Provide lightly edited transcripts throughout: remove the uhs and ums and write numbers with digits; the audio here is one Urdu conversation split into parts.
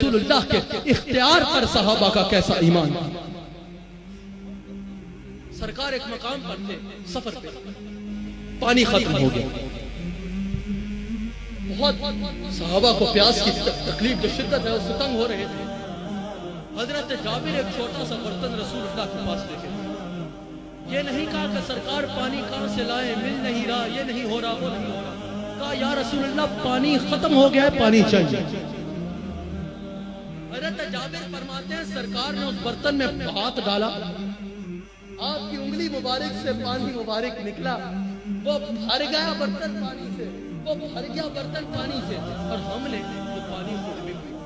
رسول اللہ کے اختیار پر صحابہ کا کیسا ایمان. سرکار ایک مقام پر تھے سفر پہ, پانی ختم ہو گیا, بہت صحابہ کو پیاس کی تکلیف جو شدت ہے اس سے تنگ ہو رہے تھے. حضرت جابر ایک چھوٹا سا برتن رسول اللہ کے پاس لے کے, یہ نہیں کہا کہ سرکار پانی کہاں سے لائے, مل نہیں رہا, یہ نہیں ہو رہا, وہ نہیں ہو رہا. کہا یا رسول اللہ پانی ختم ہو گیا ہے, پانی چاہیے. حضرت جابر فرماتے ہیں سرکار نے اس برتن میں ہاتھ ڈالا, آپ کی انگلی مبارک سے پانی مبارک نکلا, وہ بھر گیا برتن پانی سے, وہ بھر گیا برتن پانی سے, اور ہم نے وہ پانی خود بھی پیا,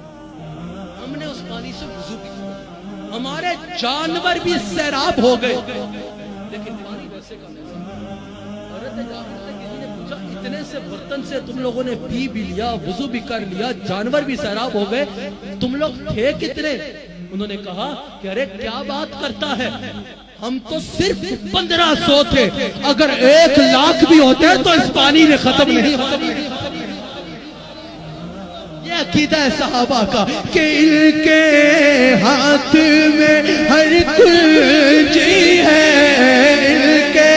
ہم نے اس پانی سے وضو بھی کیا, ہمارے جانور بھی سیراب ہو گئے, لیکن پانی ویسے کا ویسا. حضرت جابر سے کسی نے پوچھا اتنے سے برتن سے تم لوگوں نے پی بھی لیا, وضو بھی کر لیا, جانور بھی سیراب ہو گئے, تم لوگ تھے کتنے؟ انہوں نے کہا کہ ارے کیا بات کرتا ہے, ہم تو صرف 1500 تھے, اگر 1,00,000 بھی ہوتے تو اس پانی نے ختم نہیں ہوتا. یہ عقیدہ ہے صحابہ کا کہ ان کے ہاتھ میں ہر کنجی ہے, ان کے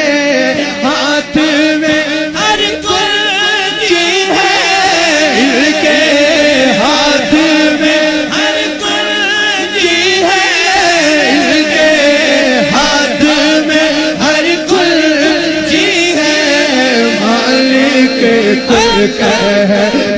ہاتھ میں ہر کنجی ہے, ان کے ہاتھ میں ہر کنجی ہے, ان کے ہاتھ میں ہر کنجی ہے, مالک ترک ہے